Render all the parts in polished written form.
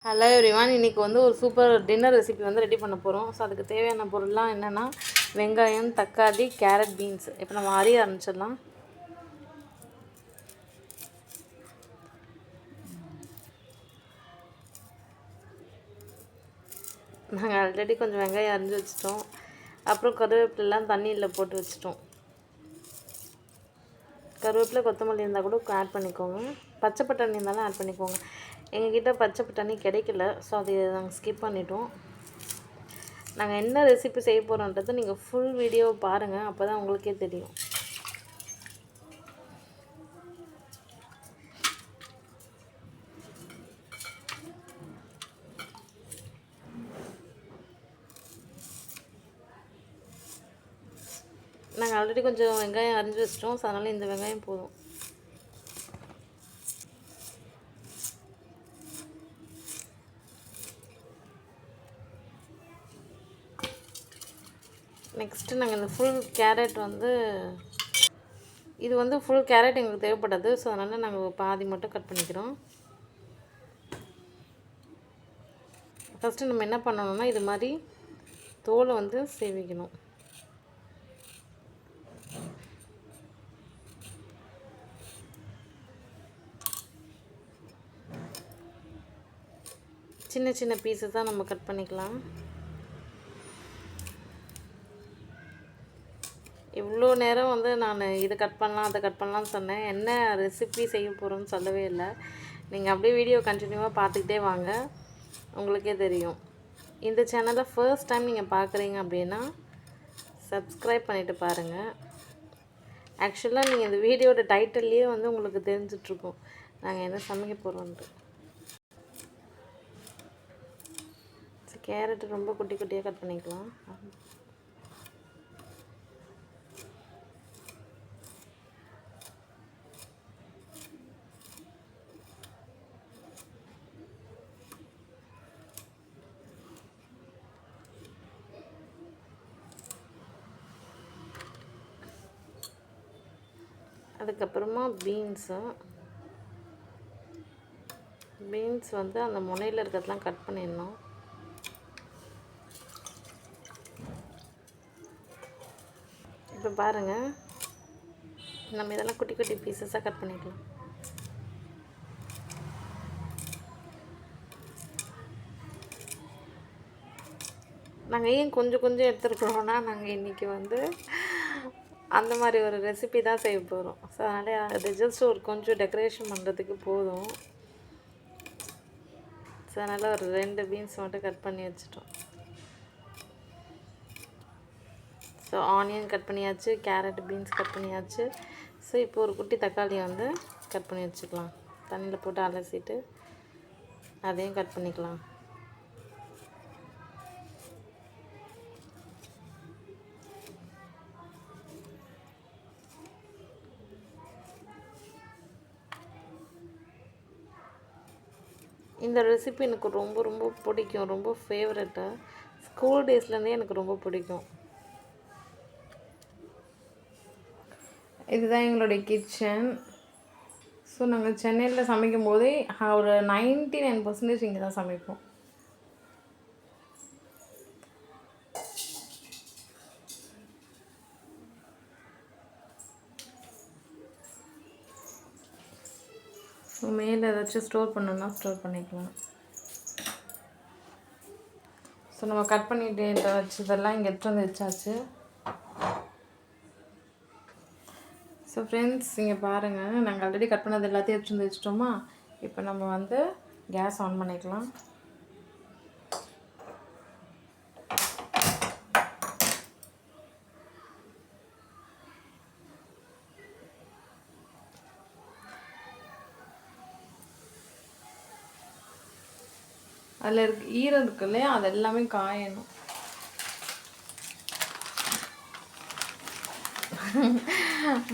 Hello everyone, இன்றைக்கி வந்து ஒரு சூப்பர் டின்னர் ரெசிபி வந்து ரெடி பண்ண போகிறோம். ஸோ அதுக்கு தேவையான பொருள்லாம் என்னென்னா வெங்காயம், தக்காளி, கேரட், பீன்ஸ். இப்போ நம்ம அரிய ஆரம்பிச்சிடலாம். நாங்கள் ஆல்ரெடி கொஞ்சம் வெங்காயம் அரிஞ்சு வச்சிட்டோம். அப்புறம் கருவேப்பிலாம் தண்ணியில் போட்டு வச்சிட்டோம். கருவேப்பிலை, கொத்தமல்லி இருந்தால் கூட ஆட் பண்ணிக்கோங்க. பச்சை பட்டாணி இருந்தாலும் ஆட் பண்ணிக்கோங்க. எங்ககிட்ட பச்சை பட்டாணி கிடைக்கல, ஸோ அதை நாங்கள் ஸ்கிப் பண்ணிட்டோம். நாங்கள் என்ன ரெசிபி செய்ய போகிறோன்றதை நீங்கள் ஃபுல் வீடியோ பாருங்கள், அப்போ தான் உங்களுக்கே தெரியும். நாங்கள் ஆல்ரெடி கொஞ்சம் வெங்காயம் அரிஞ்சு வச்சிட்டோம், ஸோ அதனால் இந்த வெங்காயம் போதும். நெக்ஸ்ட்டு நாங்கள் இந்த ஃபுல் கேரட் வந்து இது வந்து ஃபுல் கேரட் எங்களுக்கு தேவைப்படாது, ஸோ அதனால் நாங்கள் பாதி மட்டும் கட் பண்ணிக்கிறோம். ஃபஸ்ட்டு நம்ம என்ன பண்ணணும்னா இது மாதிரி தோலை வந்து சேவிக்கணும். சின்ன சின்ன பீஸஸ் தான் நம்ம கட் பண்ணிக்கலாம். இவ்வளோ நேரம் வந்து நான் இதை கட் பண்ணலாம் அதை கட் பண்ணலான்னு சொன்னேன். என்ன ரெசிபி செய்ய போகிறோன்னு சொல்லவே இல்லை. நீங்கள் அப்படியே வீடியோ கண்டினியூவாக பார்த்துக்கிட்டே வாங்க, உங்களுக்கே தெரியும். இந்த சேனலை ஃபர்ஸ்ட் டைம் நீங்கள் பார்க்குறீங்க அப்படின்னா சப்ஸ்கிரைப் பண்ணிவிட்டு பாருங்கள். ஆக்சுவலாக நீங்கள் இந்த வீடியோட டைட்டில்லையே வந்து உங்களுக்கு தெரிஞ்சிட்ருக்கோம் நாங்கள் என்ன சமைக்க போகிறோன்ட்டு. கேரட் ரொம்ப குட்டி குட்டியாக கட் பண்ணிக்கலாம். அதுக்கப்புறமா பீன்ஸ் வந்து அந்த முனையில் இருக்கிறதெல்லாம் கட் பண்ணிடணும். இப்போ பாருங்கள், நம்ம இதெல்லாம் குட்டி குட்டி பீசஸாக கட் பண்ணிக்கலாம். நாங்கள் ஏன் கொஞ்சம் கொஞ்சம் எடுத்துருக்குறோன்னா, நாங்கள் இன்றைக்கி வந்து அந்த மாதிரி ஒரு ரெசிபி தான் செய்ய போகிறோம். ஸோ அதனால் அது ஜஸ்ட் ஒரு கொஞ்சம் டெக்கரேஷன் பண்ணுறதுக்கு போதும். ஸோ அதனால் ஒரு 2 பீன்ஸ் மட்டும் கட் பண்ணி வச்சுட்டோம். ஸோ ஆனியன் கட் பண்ணியாச்சு, கேரட், பீன்ஸ் கட் பண்ணியாச்சு. ஸோ இப்போ ஒரு குட்டி தக்காளியை வந்து கட் பண்ணி வச்சுக்கலாம். தண்ணியில் போட்டு அலசிட்டு அதையும் கட் பண்ணிக்கலாம். இந்த ரெசிபி எனக்கு ரொம்ப ரொம்ப பிடிக்கும், ரொம்ப ஃபேவரட்டு. ஸ்கூல் டேஸ்லேருந்தே எனக்கு ரொம்ப பிடிக்கும். இதுதான் எங்களுடைய கிச்சன். ஸோ நாங்கள் சென்னையில் சமைக்கும் போதே ஒரு 99% இங்கே தான் சமைப்போம். ஸோ மேலே ஏதாச்சும் ஸ்டோர் பண்ணணுன்னா ஸ்டோர் பண்ணிக்கலாம். ஸோ நம்ம கட் பண்ணிட்டு வச்சதெல்லாம் இங்கே எடுத்து வந்து வச்சாச்சு. ஸோ ஃப்ரெண்ட்ஸ், இங்கே பாருங்கள், நாங்கள் ஆல்ரெடி கட் பண்ணது எல்லாத்தையும் எடுத்து வந்து வச்சிட்டோமா. இப்போ நம்ம வந்து கேஸ் ஆன் பண்ணிக்கலாம். அதில் ஈரம் இருக்கு இல்லையா, அது எல்லாமே காயணும்.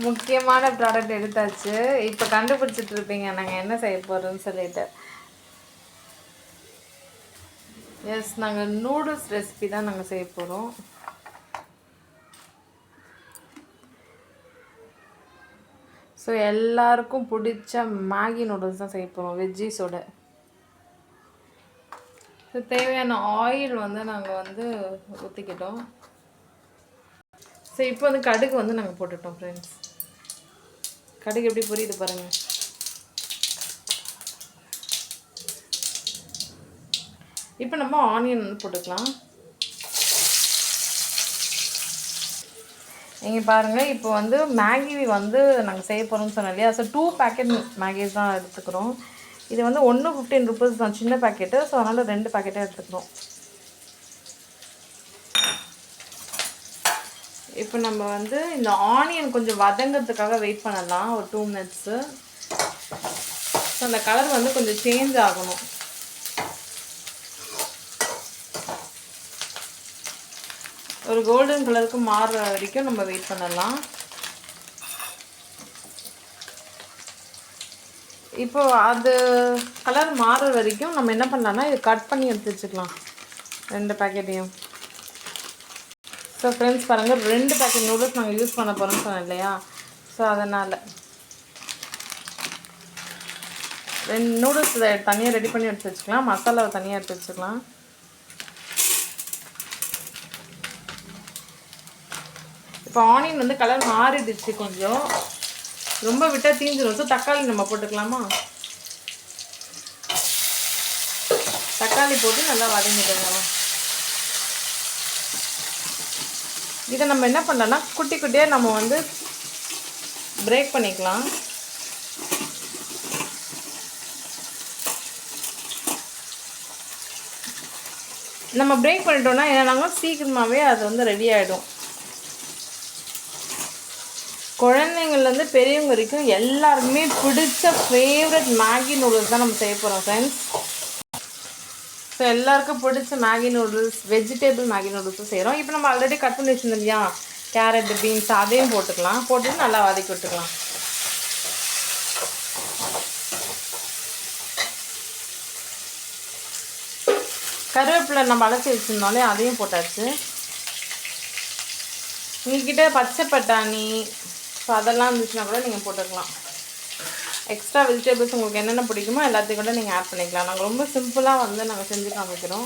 முக்கியமான ப்ராடக்ட் எடுத்தாச்சு. இப்போ கண்டுபிடிச்சிட்டு இருப்பீங்க நாங்கள் என்ன செய்ய போகிறோம்னு சொல்லிட்டு. எஸ், நாங்கள் நூடுல்ஸ் ரெசிபி தான் நாங்கள் செய்ய போகிறோம். ஸோ எல்லாருக்கும் பிடிச்ச மேகி நூடுல்ஸ் தான் செய்ய போகிறோம், வெஜ்ஜீஸோட. ஸோ தேவையான ஆயில் வந்து நாங்கள் வந்து ஊற்றிக்கிட்டோம். ஸோ இப்போ வந்து கடுகு வந்து நாங்கள் போட்டுட்டோம் ஃப்ரெண்ட்ஸ். கடுகு எப்படி புரியுது பாருங்கள். இப்போ நம்ம ஆனியன் வந்து போட்டுக்கலாம். நீங்கள் பாருங்கள், இப்போ வந்து மேகி வந்து நாங்கள் செய்ய போகிறோம்னு சொன்னோம் இல்லையா. ஸோ 2 பேக்கெட் மேகிஸ் தான் எடுத்துக்கிறோம். இது வந்து 1 15 தான் சின்ன பேக்கெட்டு. ஸோ அதனால் 2 பேக்கெட்டாக எடுத்துக்கிறோம். இப்போ நம்ம வந்து இந்த ஆனியன் கொஞ்சம் வதங்கிறதுக்காக வெயிட் பண்ணலாம் ஒரு 2 மினிட்ஸு. ஸோ அந்த கலர் வந்து கொஞ்சம் சேஞ்ச் ஆகணும். ஒரு கோல்டன் கலருக்கு மாறுற வரைக்கும் நம்ம வெயிட் பண்ணலாம். இப்போ அது கலர் மாறுற வரைக்கும் நம்ம என்ன பண்ணலாம்னா இது கட் பண்ணி எடுத்து வச்சுக்கலாம் 2 பேக்கெட்டையும். ஸோ ஃப்ரெண்ட்ஸ் பாருங்கள், 2 பேக்கெட் நூடுல்ஸ் நாங்கள் யூஸ் பண்ண போகிறோம்னு சொன்னோம் இல்லையா. ஸோ அதனால் 2 நூடுல்ஸ் தனியாக ரெடி பண்ணி எடுத்து வச்சுக்கலாம். மசாலாவை தனியாக எடுத்து வச்சுக்கலாம். இப்போ ஆனியன் வந்து கலர் மாறிடுச்சு, கொஞ்சம் ரொம்ப விட்டால் தீஞ்சிடும். ஸோ தக்காளி நம்ம போட்டுக்கலாமா. தக்காளி போட்டு நல்லா வதங்கிடுங்க. இதை நம்ம என்ன பண்ணலாம்னா குட்டி குட்டியாக நம்ம வந்து பிரேக் பண்ணிக்கலாம். நம்ம பிரேக் பண்ணிட்டோம்னா என்னன்னா சீக்கிரமாகவே அது வந்து ரெடி ஆகிடும். குழந்தைங்கள்லேருந்து பெரியவங்க வரைக்கும் எல்லாருக்குமே பிடிச்ச ஃபேவரட் மேகி நூடுல்ஸ் தான் நம்ம செய்ய போகிறோம் ஃப்ரெண்ட்ஸ். ஸோ எல்லாருக்கும் பிடிச்ச மேகி நூடுல்ஸ், வெஜிடேபிள் மேகி நூடுல்ஸும் செய்கிறோம். இப்போ நம்ம ஆல்ரெடி கட் பண்ணி வச்சுருந்தோம் இல்லையா, கேரட், பீன்ஸ், அதையும் போட்டுக்கலாம். போட்டுட்டு நல்லா வதக்கி விட்டுக்கலாம். கருவேப்பிலை நம்ம அலசி வச்சுருந்தோம்லே அதையும் போட்டாச்சு. உங்கள்கிட்ட பச்சை பட்டாணி ஸோ அதெல்லாம் இருந்துச்சுன்னா கூட நீங்கள் போட்டுக்கலாம். எக்ஸ்ட்ரா வெஜிடபிள்ஸ் உங்களுக்கு என்னென்ன பிடிக்குமோ எல்லாத்தையும் கூட நீங்கள் ஆட் பண்ணிக்கலாம். நாங்கள் ரொம்ப சிம்பிளாக வந்து நாங்கள் செஞ்சு காமிக்கிறோம்.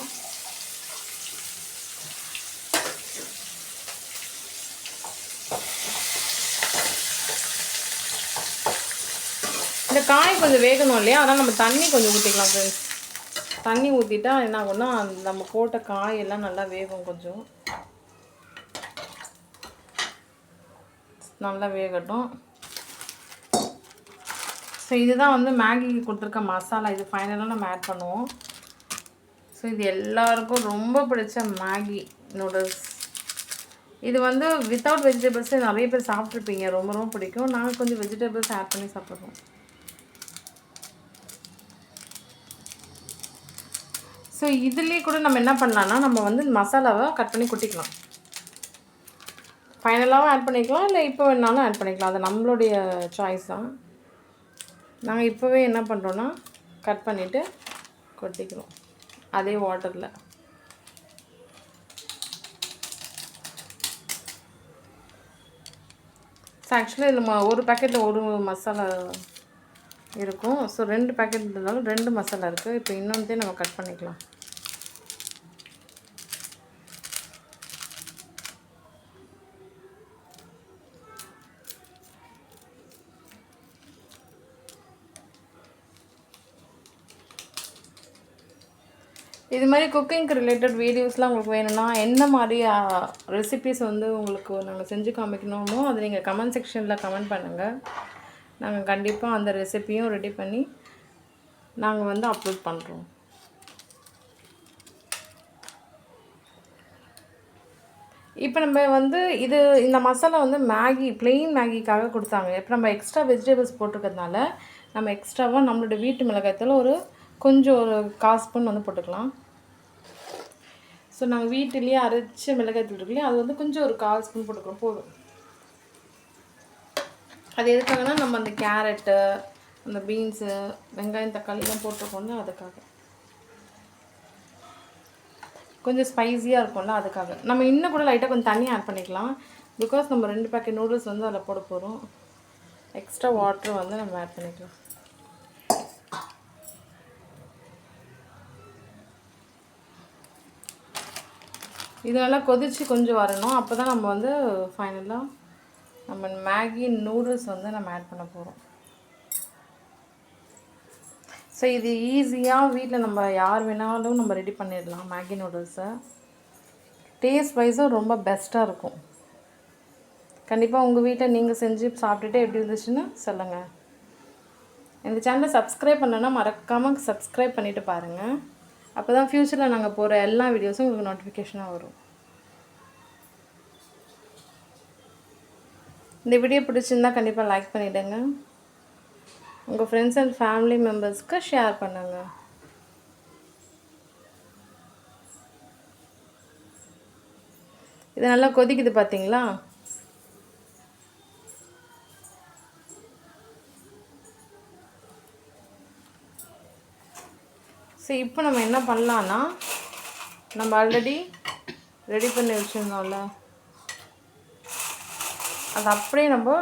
இந்த காய் கொஞ்சம் வேகணும் இல்லையா, அதனால் நம்ம தண்ணி கொஞ்சம் ஊற்றிக்கலாம் ஃப்ரெண்ட்ஸ். தண்ணி ஊற்றிட்டா என்ன ஆகும்னா நம்ம போட்ட காயெல்லாம் நல்லா வேகும். கொஞ்சம் நல்லா வேகட்டும். ஸோ இதுதான் வந்து மேகிக்கு கொடுத்துருக்க மசாலா. இது ஃபைனலாக நம்ம ஆட் பண்ணுவோம். ஸோ இது எல்லாருக்கும் ரொம்ப பிடிச்ச மேகி நூடுல்ஸ். இது வந்து வித்தவுட் வெஜிடபிள்ஸே நிறைய பேர் சாப்பிட்ருப்பீங்க, ரொம்ப ரொம்ப பிடிக்கும். நாங்கள் கொஞ்சம் வெஜிடபிள்ஸ் ஆட் பண்ணி சாப்பிட்றோம். ஸோ இதுலேயே கூட நம்ம என்ன பண்ணலான்னா நம்ம வந்து மசாலாவை கட் பண்ணி கொட்டிக்கலாம். ஃபைனலாகவும் ஆட் பண்ணிக்கலாம், இல்லை இப்போ வேணாலும் ஆட் பண்ணிக்கலாம். அது நம்மளுடைய சாய்ஸ் தான். நாங்கள் இப்போவே என்ன பண்ணுறோன்னா கட் பண்ணிவிட்டு கொட்டிக்கிறோம் அதே வாட்டரில். ஸோ ஆக்சுவலாக இதில் ஒரு பேக்கெட்டில் ஒரு மசாலா இருக்கும். ஸோ 2 பேக்கெட் இருந்தாலும் 2 மசாலா இருக்குது. இப்போ இன்னொன்றே நம்ம கட் பண்ணிக்கலாம். இது மாதிரி குக்கிங்க்கு ரிலேட்டட் வீடியோஸ்லாம் உங்களுக்கு வேணும்னா என்ன மாதிரி ரெசிபீஸ் வந்து உங்களுக்கு நாங்கள் செஞ்சு காமிக்கணுமோ அதை நீங்கள் கமெண்ட் செக்ஷனில் கமெண்ட் பண்ணுங்கள். நாங்கள் கண்டிப்பாக அந்த ரெசிபியும் ரெடி பண்ணி நாங்கள் வந்து அப்லோட் பண்ணுறோம். இப்போ நம்ம வந்து இந்த மசாலா வந்து ப்ளெயின் மேகிக்காக கொடுத்தாங்க. இப்போ நம்ம எக்ஸ்ட்ரா வெஜிடபிள்ஸ் போட்டிருக்கிறதுனால நம்ம எக்ஸ்ட்ராவாக நம்மளோட வீட்டு மிளகாய்த்தூள் ஒரு 1/4 ஸ்பூன் வந்து போட்டுக்கலாம். ஸோ நாங்கள் வீட்டிலேயே அரைச்ச மிளகாய்த்தூள் இருக்குல்லையே அது வந்து கொஞ்சம் ஒரு 1/4 ஸ்பூன் போட்டுக்கிறோம் போதும். அது எதுக்காகனா நம்ம அந்த கேரட்டு, அந்த பீன்ஸு, வெங்காயம், தக்காளிலாம் போட்டிருக்கோம்ல அதுக்காக. கொஞ்சம் ஸ்பைஸியாக இருக்கும்ல அதுக்காக. நம்ம இன்னும் கூட லைட்டாக கொஞ்சம் தண்ணி ஆட் பண்ணிக்கலாம். பிகாஸ் நம்ம 2 பேக்கெட் நூடுல்ஸ் வந்து அதில் போட போகிறோம். எக்ஸ்ட்ரா வாட்டர் வந்து நம்ம ஆட் பண்ணிக்கலாம். இது நல்லா கொதித்து கொஞ்சம் வரணும். அப்போ தான் நம்ம வந்து ஃபைனலாக நம்ம மேகி நூடுல்ஸ் வந்து நம்ம ஆட் பண்ண போகிறோம். ஸோ இது ஈஸியாக வீட்டில் நம்ம யார் வேணாலும் நம்ம ரெடி பண்ணிடலாம். மேகி நூடுல்ஸை டேஸ்ட் வைஸும் ரொம்ப பெஸ்ட்டாக இருக்கும். கண்டிப்பாக உங்கள் வீட்டில் நீங்கள் செஞ்சு சாப்பிட்டுட்டு எப்படி இருந்துச்சுன்னு சொல்லுங்கள். இந்த சேனலை சப்ஸ்கிரைப் பண்ணனா மறக்காமல் சப்ஸ்கிரைப் பண்ணிவிட்டு பாருங்கள். அப்போ தான் ஃப்யூச்சரில் நாங்கள் போகிற எல்லா வீடியோஸும் உங்களுக்கு நோட்டிஃபிகேஷனாக வரும். இந்த வீடியோ பிடிச்சிருந்தால் கண்டிப்பாக லைக் பண்ணிவிடுங்க. உங்கள் ஃப்ரெண்ட்ஸ் அண்ட் ஃபேமிலி மெம்பர்ஸ்க்கு ஷேர் பண்ணுங்கள். இது நல்லா கொதிக்குது பார்த்தீங்களா? சரி, இப்போ நம்ம என்ன பண்ணலான்னா, நம்ம ஆல்ரெடி ரெடி பண்ணி வச்சுருந்தோம்ல, அது அப்படியே நம்ம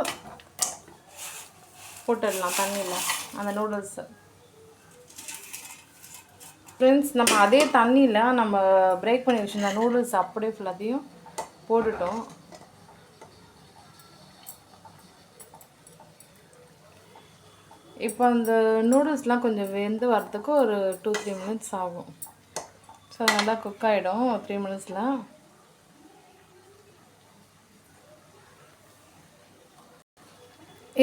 போட்டுடலாம் தண்ணியில் அந்த நூடுல்ஸை. ஃப்ரெண்ட்ஸ், நம்ம அதே தண்ணியில் நம்ம பிரேக் பண்ணி வச்சுருந்த நூடுல்ஸ் அப்படியே ஃபுல்லாத்தையும் போட்டுட்டோம். இப்போ அந்த நூடுல்ஸ்லாம் கொஞ்சம் வெந்து வரத்துக்கு ஒரு 2-3 மினிட்ஸ் ஆகும். ஸோ நல்லா குக் ஆகிடும் 3 மினிட்ஸில்.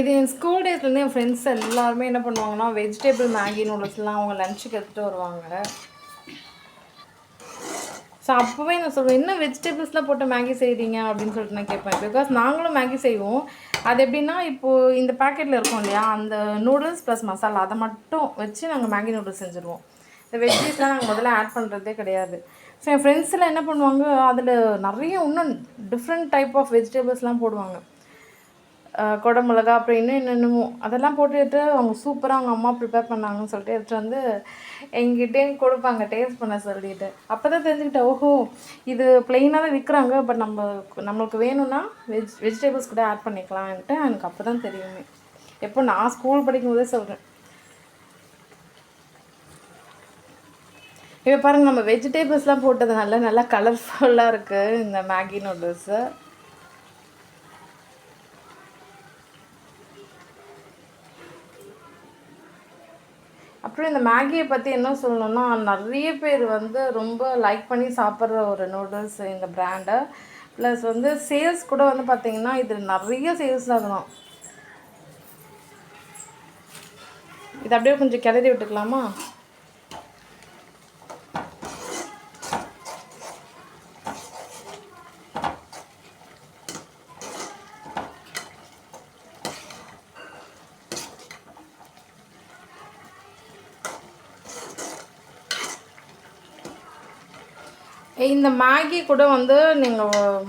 இது என் ஸ்கூல் டேஸ்லேருந்து என் ஃப்ரெண்ட்ஸ் எல்லாருமே என்ன பண்ணுவாங்கன்னா, வெஜிடேபிள் மேகி நூடுல்ஸ்லாம் அவங்க லஞ்சுக்கு எடுத்துகிட்டு வருவாங்க. ஸோ அப்போவே நான் சொல்லுவேன், என்ன வெஜிடபிள்ஸ்லாம் போட்டு மேகி செய்கிறீங்க அப்படின்னு சொல்லிட்டு நான் கேட்பேன். பிகாஸ் நாங்களும் மேகி செய்வோம். அது எப்படின்னா, இப்போது இந்த பேக்கெட்டில் இருக்கும் இல்லையா, அந்த நூடுல்ஸ் ப்ளஸ் மசாலா அதை மட்டும் வச்சு நாங்கள் மேகி நூடுல்ஸ் செஞ்சுருவோம். இந்த வெஜ்ஜீஸ்லாம் நாங்கள் முதல்ல ஆட் பண்ணுறதே கிடையாது. ஸோ என் ஃப்ரெண்ட்ஸில் என்ன பண்ணுவாங்க, அதில் நிறைய இன்னும் டிஃப்ரெண்ட் டைப் ஆஃப் வெஜிடபிள்ஸ்லாம் போடுவாங்க. குடமிளகா அப்புறம் இன்னும் என்னென்னமோ அதெல்லாம் போட்டுட்டு அவங்க சூப்பராக அவங்க அம்மா ப்ரிப்பேர் பண்ணாங்கன்னு சொல்லிட்டு எடுத்துகிட்டு வந்து எங்கிட்டேயும் கொடுப்பாங்க டேஸ்ட் பண்ண சொல்லிட்டு. அப்போ தான் தெரிஞ்சுக்கிட்டேன், ஓஹோ இது ப்ளெயினாக தான் விற்கிறாங்க, பட் நம்மளுக்கு வேணும்னா வெஜிடபிள்ஸ் கூட ஆட் பண்ணிக்கலான்ட்டு எனக்கு அப்போ தான் தெரியுமே. எப்போ நான் ஸ்கூல் படிக்கும்போதே சொல்கிறேன். இப்போ பாருங்கள், நம்ம வெஜிடபிள்ஸ்லாம் போட்டதுனால நல்லா கலர்ஃபுல்லாக இருக்குது இந்த மேகி நூடுல்ஸு. அப்புறம் இந்த மேகியை பற்றி என்ன சொல்லணும்னா, நிறைய பேர் வந்து ரொம்ப லைக் பண்ணி சாப்பிட்ற ஒரு நூடுல்ஸ் இந்த பிராண்டை. ப்ளஸ் வந்து சேல்ஸ் கூட வந்து பார்த்திங்கன்னா இது நிறைய சேல்ஸ் ஆகலாம். இது அப்படியே கொஞ்சம் கிளறி விட்டுக்கலாமா? இந்த மேகி கூட வந்து நீங்கள்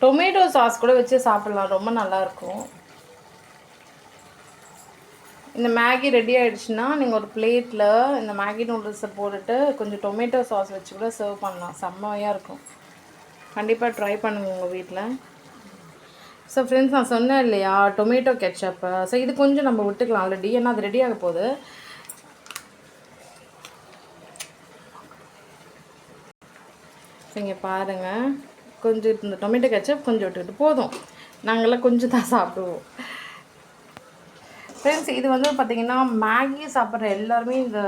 டொமேட்டோ சாஸ் கூட வச்சு சாப்பிட்லாம், ரொம்ப நல்லாயிருக்கும். இந்த மேகி ரெடி ஆகிடுச்சுன்னா நீங்கள் ஒரு பிளேட்டில் இந்த மேகி நூடுல்ஸை போட்டுட்டு கொஞ்சம் டொமேட்டோ சாஸ் வச்சு கூட சர்வ் பண்ணலாம், செம்மையாக இருக்கும். கண்டிப்பாக ட்ரை பண்ணுங்கள் உங்கள் வீட்டில். ஸோ ஃப்ரெண்ட்ஸ், நான் சொன்னேன் இல்லையா டொமேட்டோ கெட்சப்பு, ஸோ இது கொஞ்சம் நம்ம விட்டுக்கலாம் ஆல்ரெடி, ஏன்னா அது ரெடி ஆக போகுது. இங்கே பாருங்கள், கொஞ்சம் இந்த டொமேட்டோ கெச்சப் கொஞ்சம் விட்டுக்கிட்டு போதும், நாங்கள்லாம் கொஞ்சம் தான் சாப்பிடுவோம். ஃப்ரெண்ட்ஸ், இது வந்து பார்த்திங்கன்னா மேகி சாப்பிட்ற எல்லாருமே இந்த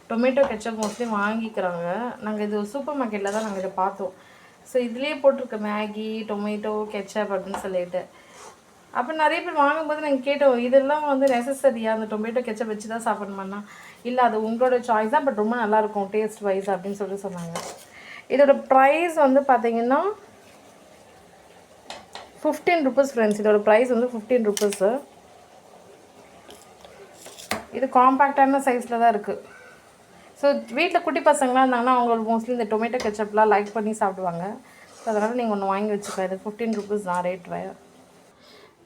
டொமேட்டோ கெச்சப் மோஸ்ட்லி வாங்கிக்கிறாங்க. நாங்கள் இது சூப்பர் மார்க்கெட்டில் தான் நாங்கள் இதை பார்த்தோம். ஸோ இதுலேயே போட்டிருக்க மேகி டொமேட்டோ கெச்சப் அப்படின்னு சொல்லிட்டு. அப்போ நிறைய பேர் வாங்கும்போது நாங்கள் கேட்டோம், இதெல்லாம் வந்து நெசசரியா அந்த டொமேட்டோ கெச்சப் வச்சு தான் சாப்பிடணுமான்னா, இல்லை அது உங்களோட சாய்ஸ் தான், பட் ரொம்ப நல்லாயிருக்கும் டேஸ்ட் வைஸ் அப்படின்னு சொல்லிட்டு சொன்னாங்க. இதோட ப்ரைஸ் வந்து பார்த்திங்கன்னா 15 rupees ஃப்ரெண்ட்ஸ். இதோட ப்ரைஸ் வந்து 15 rupees. இது காம்பேக்டான சைஸில் தான் இருக்குது. ஸோ வீட்டில் குட்டி பசங்களாம் இருந்தாங்கன்னா அவங்களுக்கு மோஸ்ட்லி இந்த டொமேட்டோ கெச்சப்லாம் லைக் பண்ணி சாப்பிடுவாங்க. ஸோ அதனால் நீங்கள் ஒன்று வாங்கி வச்சுக்கலாம். இது 15 rupees தான் ரேட்.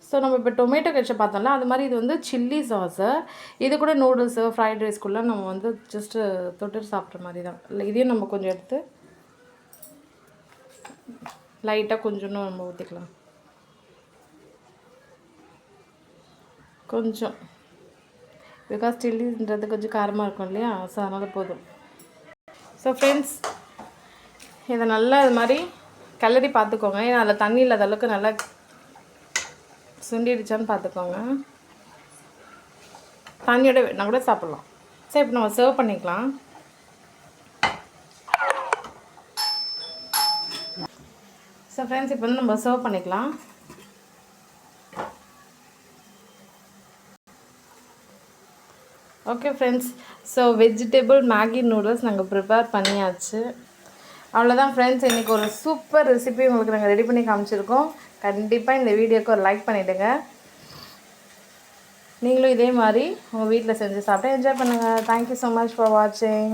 ஸோ நம்ம இப்போ டொமேட்டோ கெச்சப் பார்த்தோம்ல, அது மாதிரி இது வந்து சில்லி சாஸு. இது கூட நூடுல்ஸு ஃப்ரைட் ரைஸ்க்குள்ளே நம்ம வந்து ஜஸ்ட்டு தொட்டு சாப்பிட்ற மாதிரி தான். இல்லை, இதையும் நம்ம கொஞ்சம் எடுத்து லைட்டாக கொஞ்சோன்னு நம்ம ஊற்றிக்கலாம். கொஞ்சம், பிகாஸ் சில்லின்றது கொஞ்சம் காரமாக இருக்கும் இல்லையா, ஸோ அதனால் போதும். ஸோ ஃப்ரெண்ட்ஸ், இதை நல்லா இது மாதிரி கிளறி பார்த்துக்கோங்க. ஏன்னா அதில் தண்ணி இல்லாத அளவுக்கு நல்லா சுண்டிடுச்சான்னு பார்த்துக்கோங்க. தண்ணியோட வேணா கூட சாப்பிட்லாம். சரி, இப்போ நம்ம சர்வ் பண்ணிக்கலாம். ஸோ ஃப்ரெண்ட்ஸ், இப்போ வந்து நம்ம சர்வ் பண்ணிக்கலாம். Okay friends, so vegetable Maggi noodles நாங்கள் ப்ரிப்பேர் பண்ணியாச்சு. அவ்வளோதான் ஃப்ரெண்ட்ஸ், இன்றைக்கி ஒரு சூப்பர் ரெசிபி உங்களுக்கு நாங்கள் ரெடி பண்ணி காமிச்சிருக்கோம். கண்டிப்பாக இந்த வீடியோக்கு ஒரு லைக் பண்ணிவிடுங்க. நீங்களும் இதே மாதிரி உங்கள் வீட்டில் செஞ்சு சாப்பிட்டு என்ஜாய் பண்ணுங்கள். தேங்க்யூ ஸோ மச் ஃபார் வாட்சிங்.